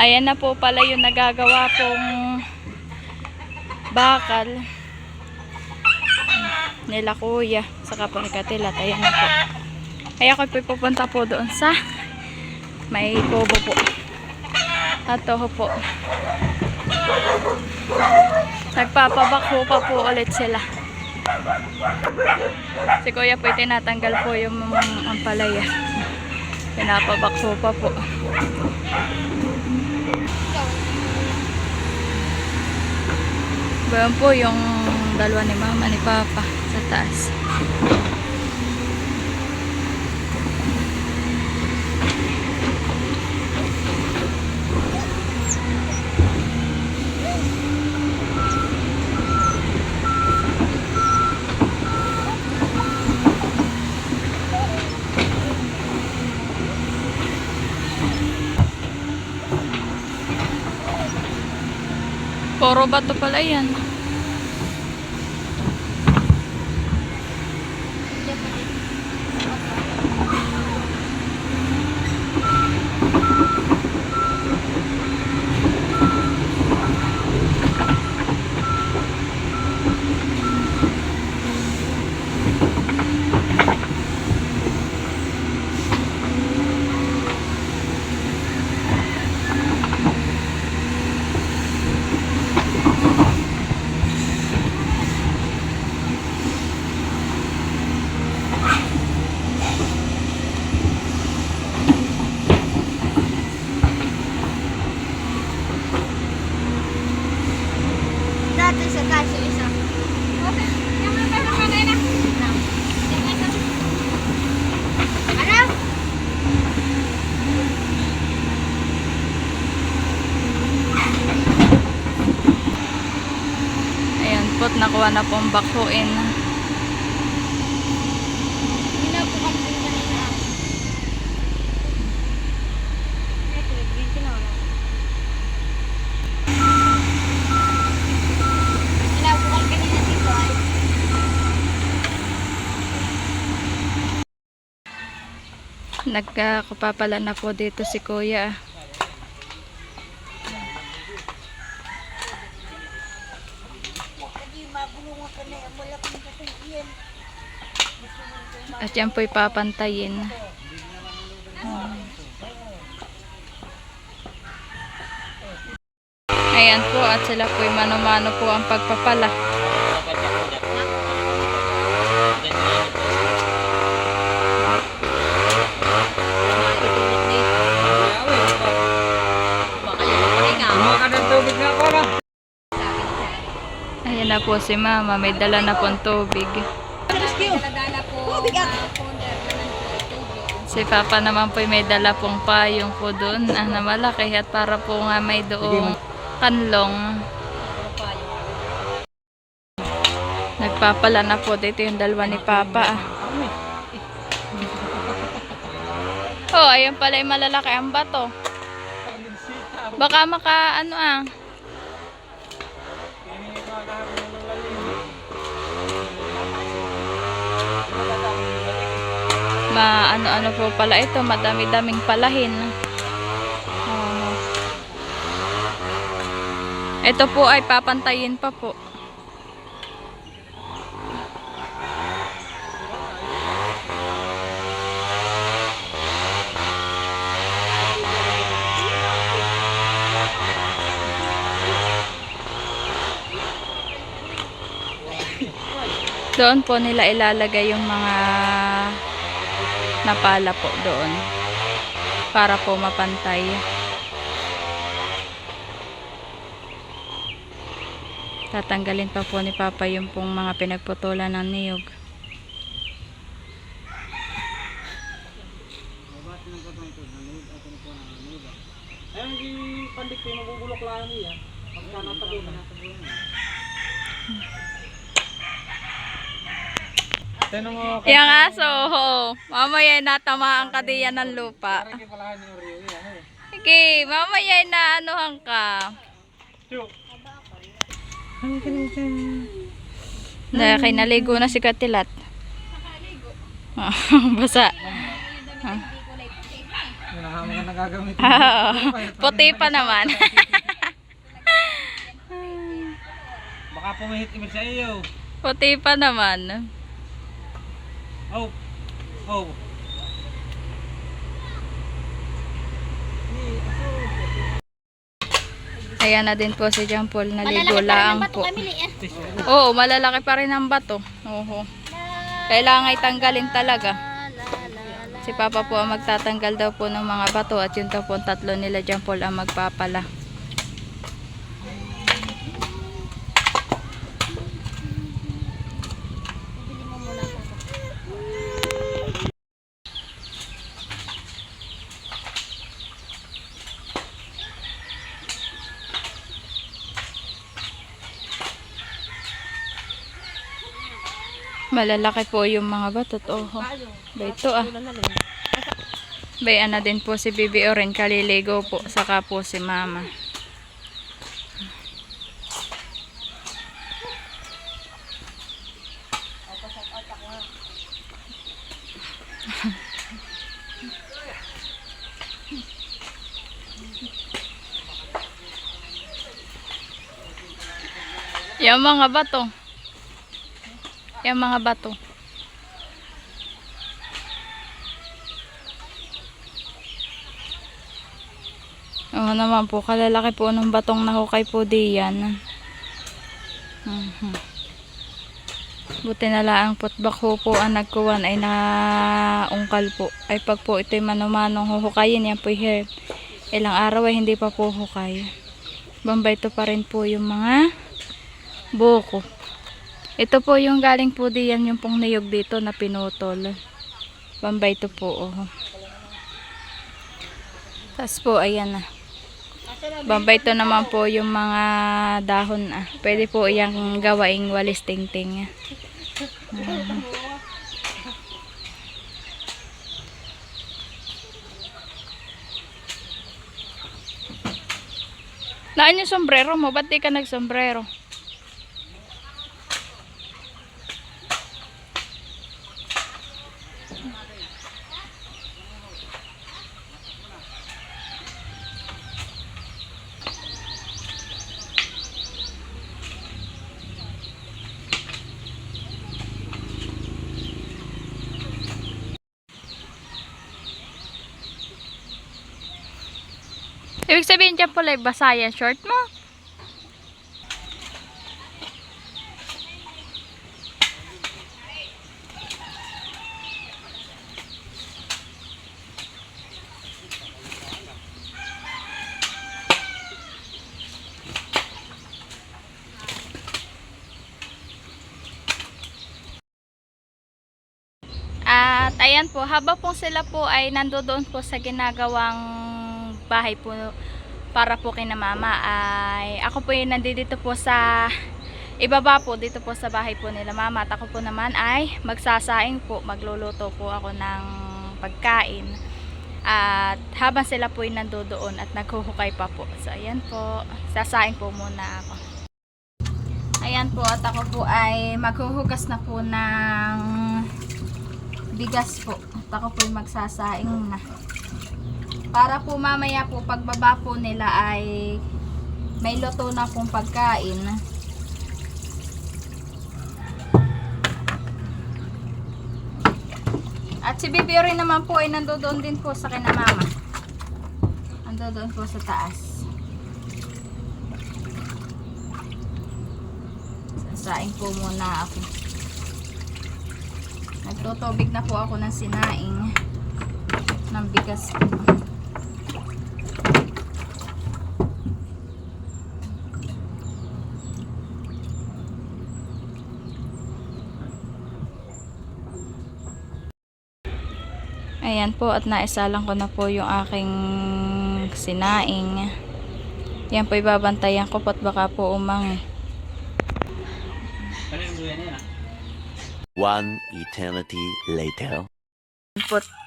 Ayan na po pala yung nagagawa pong bakal nila kuya sa kapagkatilat. Ayan na po. Kaya ako pupunta po doon sa may kubo po. Ito po. Nagpapabakho pa po ulit sila. Si kuya po tinatanggal po yung ampalaya. Pinapabakho pa po. Bayan po yung dalawa ni mama ni papa sa taas. Puro bato pala yan. Sa kaso isa. Ano? Ayan po't nakuha na pong bakhuin. Pinabukan din kanina. Pinabukan kanina dito ay. Nagkakapapala na po dito si kuya. At yan po'y papantayin. Ayan po, at sila po'y mano-mano po ang pagpapala. Ayan na po si mama, may dala na pong tubig. Si papa naman po may dala pong payong po doon na malaki at para po nga may doong kanlong. Nagpapala na po dito yung dalawa ni papa. Oh, ayun pala yung malalaki ang bato. Baka maka ano ano po pala ito, madami-daming palahin. Ito po ay papantayin pa po. Doon po nila ilalagay yung mga napala po doon para po mapantay. Tatanggalin pa po ni papa yung pong mga pinagputulan ng niyog. Ayun, di pandik ko mabubulok lang niya. Pagka natabunan. Yung aso, ho. Mamaya natamaan ka diyan ng lupa. Okay, mamaya na anuhan ka. Kay naligo na si Katilat. Basa. marami ka nagagamit. Puti pa naman. Baka pumihit-imit sa iyo. Puti pa naman. Oh. Oh. Ayan na din po si John Paul. Malalaki pa Naligo rin lang ang bato po. Emily eh. Oo, malalaki pa rin ang bato. Oo. Kailangan ay tanggalin talaga. Si Papa po ang magtatanggal daw po ng mga bato at yun daw po tatlo nila John Paul ang magpapala. Bili mo muna ako. Malalaki po yung mga bato. Oho. Ba ito ah. Bayan na din po si Bibi Oren. Kaliligo po. Saka po si Mama. Yung mga bato. Yung mga bato. Oo naman po, kalalaki po ng batong nahukay po diyan. Buti na lang putbak po ang nagkuwan ay naungkal po. Ay pag po ito'y manumanong huhukayin, yan po ilang araw ay hindi pa po hukay. Bambay to pa rin po yung mga buko. Ito po yung galing po diyan, yung pong niyog dito na pinutol. Bambay to po. Oh. Tapos po, ayan na. Bambay to naman po yung mga dahon. Pwede po iyang gawaing walis tingting. Naan yung sombrero mo? Ba't di ka nagsombrero? Ibig sabihin dyan pala basa yan short mo. At ayan po, habang po sila po ay nandoon po sa ginagawang bahay po para po kina Mama, ay ako po yung nandito po sa ibaba po dito po sa bahay po nila Mama, at ako po naman ay magsasaing po, magluluto po ako ng pagkain. At habang sila po ay nandoon at naghuhukay pa po, so ayan po, sasaing po muna ako. Ayan po, at ako po ay maghuhugas na po ng bigas po, at ako po ay magsasaing na para po mamaya po pagbaba po nila ay may luto na pong pagkain. At si Bibi rin naman po ay nandoon din po sa kina Mama, nandoon po sa taas. Sasaing po muna ako. Nagtutubig na po ako ng sinaing ng bigas po. Ayan po, at naisalang ko na po yung aking sinaing. Yan po, ibabantayan ko pat baka po umangi. One eternity later.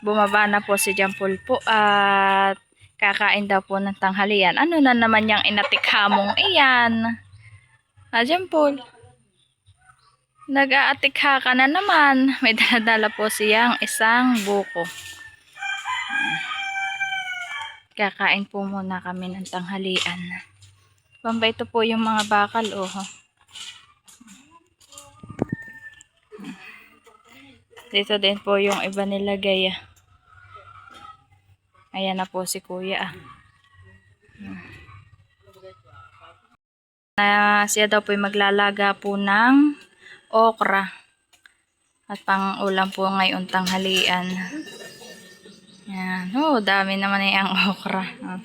Bumaba na po si John Paul po at kakain daw po ng tanghalian. Ano na naman yung inatikhamong iyan? John Paul, nag-aatikha ka na naman. May daladala po siyang isang buko. Kakain po muna kami ng tanghalian. Bamba, ito po yung mga bakal, oh. Dito din po yung iba nilagay, ah. Ayan na po si kuya, ah. Siya daw po maglalaga po ng okra. At pang ulam po ngayon tanghalian. Yan. Oh, dami naman ang okra. Oh.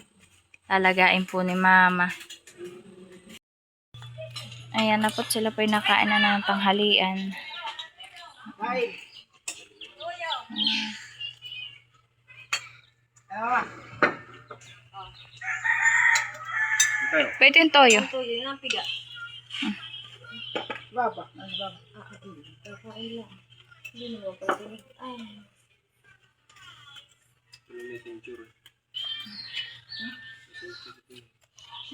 Lalagain po ni mama. Ayan na po, sila po nakain na ng tanghalian. Pwede yung toyo. Toyo yun ang piga. Baba. Kakain lang. Hindi naman pwede. Ay.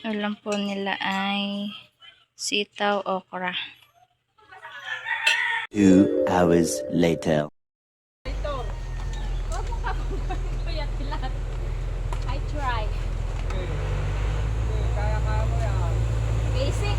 Ulam po nila ay sitaw okra. 2 hours later. I try. Kaya mo yan. Basic.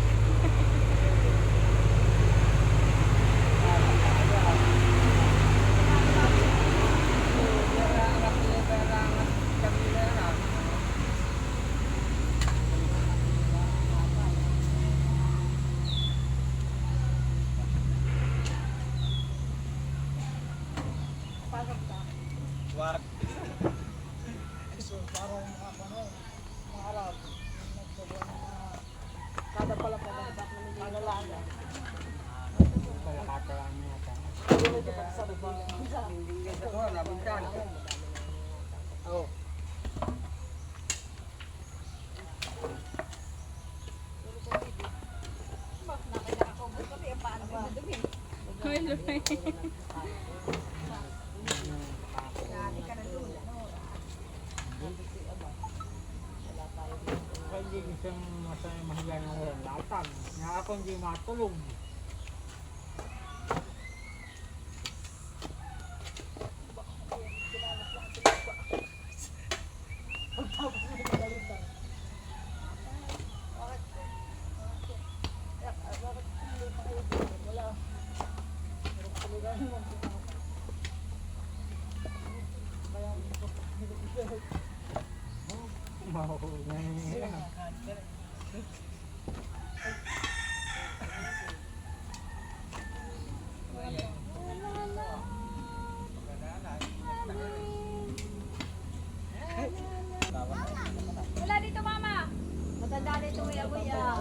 Wag. So, parang mga Arab. Kada pala panalaga. Palakatalaan niya ka. Hindi ito ko, nabintan. Oh. Hindi isang masaya mahiya ng walang latag. Nga ako hindi matulog. Wala dito, mama. Matanda dito may aboy ah.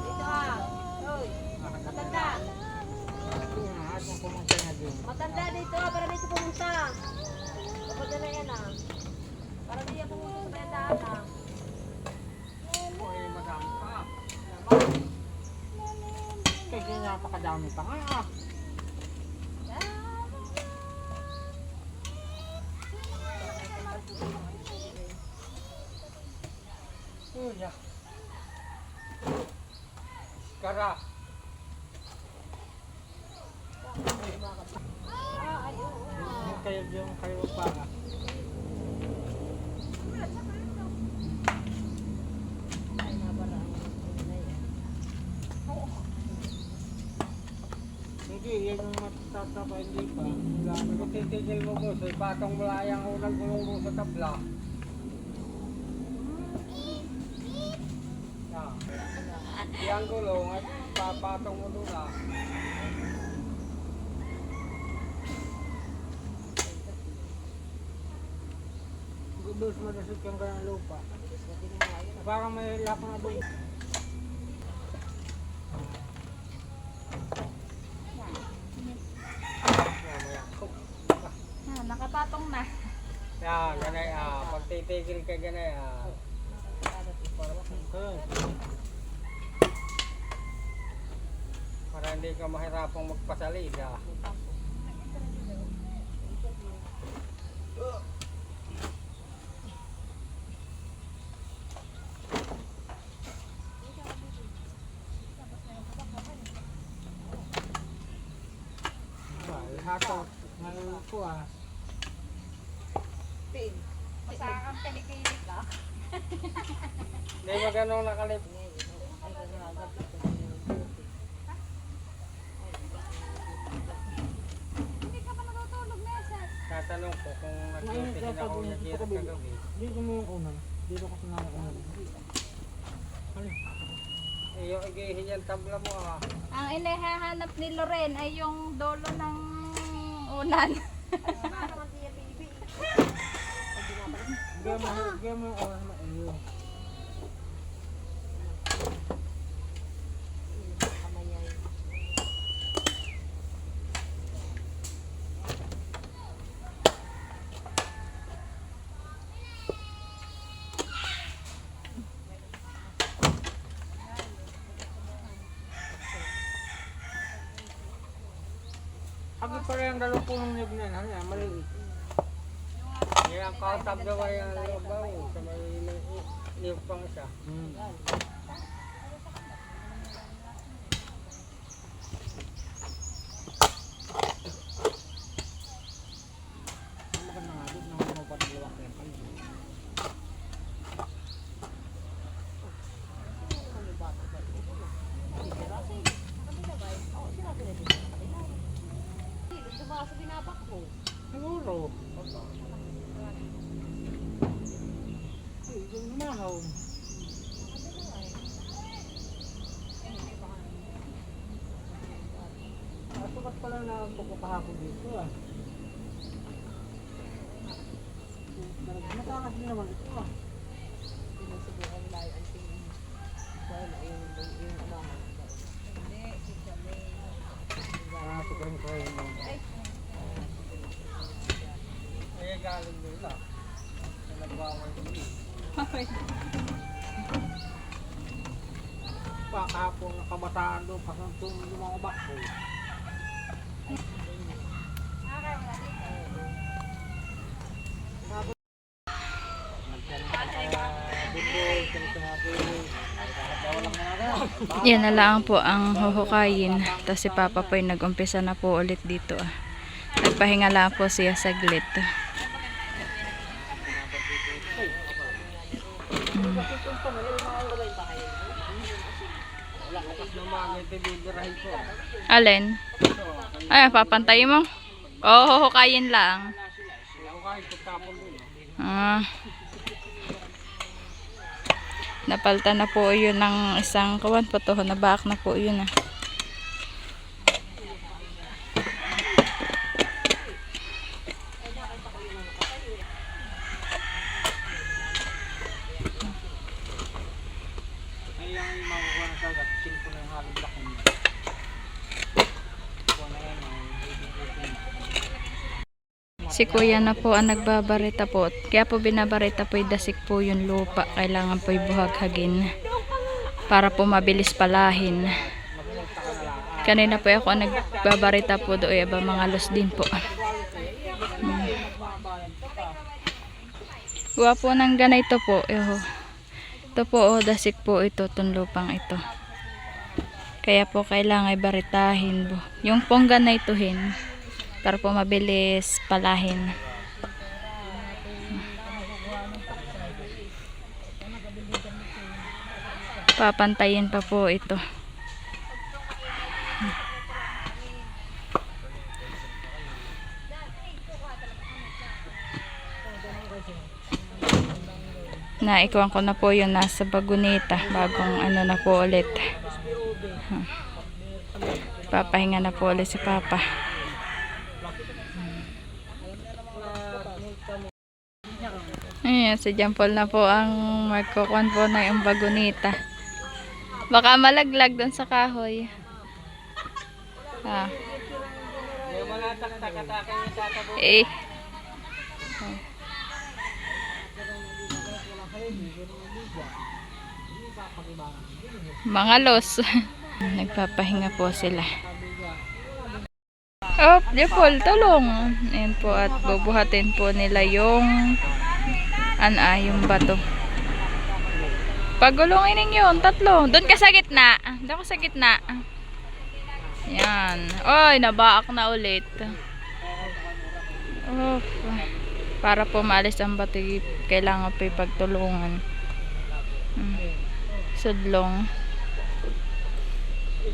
Dito ah. Hoy. Matanda. Matanda dito ah. Para dito pumunta. Kapag na yan ah. Para di yan pumunta sa bayandaan ah. Kasi napakadami pa nga ah. Kuya. Kara. Yung kayo pa nga. Hindi, yan yung matatapa, hindi pa. Kung titigil mo ko, so ipatong mo lang yung unang gulong mo sa tabla. Yang gulong at papatong mo doon ah. Gubos madasot kang ganang lupa. Parang may lap na doon. Nakapatong na. Yan, ganay ah. Pag titigil ka ganay ah. Para hindi ka mahirapang magpasalid ah. Hato, ngayon ko ah. Masakang kinikilig ka. Hindi ba ganun nakalip? Hindi ka pa natutulog, Meses. Tatanong ko kung nagtitigil ako ng hirap kagabi. Dito mo yung unang. Dito ko sa unang. Eh, yung igihin yung tabla mo ah. Ang inihahanap ni Loren ay yung dolo ng unan. Gaya mo yung oras na iyo. Agi pa rin ang dalawang punong niyog na yan. Ano yan? Maliit. Yan ang kautab daw ay ang labaw. Sa may niyog pang isa. Ang maganda nga dito na mga patulawak yan. Siguro. Ay, yung lumahaw. Sukat pala na pagkakahapon dito ah. Matakas din naman ito ah. Ah, sigurong ko yun. Ay, galing nila. Sa nagbawal nila. Kahapon na kabataan doon, pasang yung mga bakbo. Yan na lang po ang huhukayin. Tapos si Papa po ay nag-umpisa na po ulit dito ah. Nagpahinga lang po siya saglit. Alin? Ay, papantayin mo? Oo, huhukayin lang. Ah. Napalta na po yun ng isang kawan po to. Nabak na po yun ah. Ay, yung makukuha na sagat, simple na yung halong laki niya. Kuha na yan, Si kuya na po ang nagbabarita po. Kaya po binabarita po dasik po yung lupa. Kailangan po buhaghagin para po mabilis palahin. Kanina po ako ang nagbabarita po doon. Aba mga los din po. Gawa po ng ganito po. Ito po dasik po ito. Itong lupang ito. Kaya po kailangan baritahin po. Yung pong ganitohin. Para po mabilis palahin. Papantayin pa po ito. Naikuhan ko na po yun nasa bagunita. Bagong ano na po ulit. Papahinga na po ulit si Papa. Ayan, si John Paul na po ang magkukuhan po na yung bagunita. Baka malaglag doon sa kahoy. Ah. Eh. Mga los. Nagpapahinga po sila. Oh, John Paul, tulong. Ayan po at bubuhatin po nila yung yung bato. Pagulungin ninyo, tatlo. Doon ka sa gitna. Doon ka sa gitna. Yan. Oy, nabaak na ulit. Oh. Para po maalis ang bato, kailangan po ipagtulungan. Sudlong.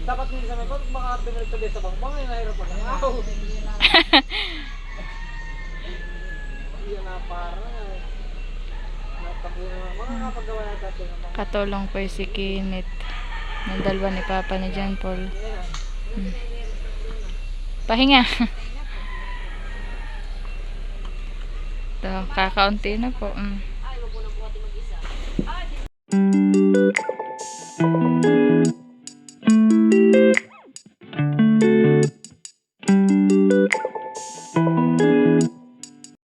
Dapat minsan may pag baka pinagtuloy sa bangbang ay nahirap mag-angaw. Yan na para. Natapunan na. Mga kapagawa na dati ng mga. Katulong po si Kenneth. Ng dalawa ni Papa ni John Paul. Pahinga. Ito, kakaunti na po. Ay, wag mo na buhatin mag-isa.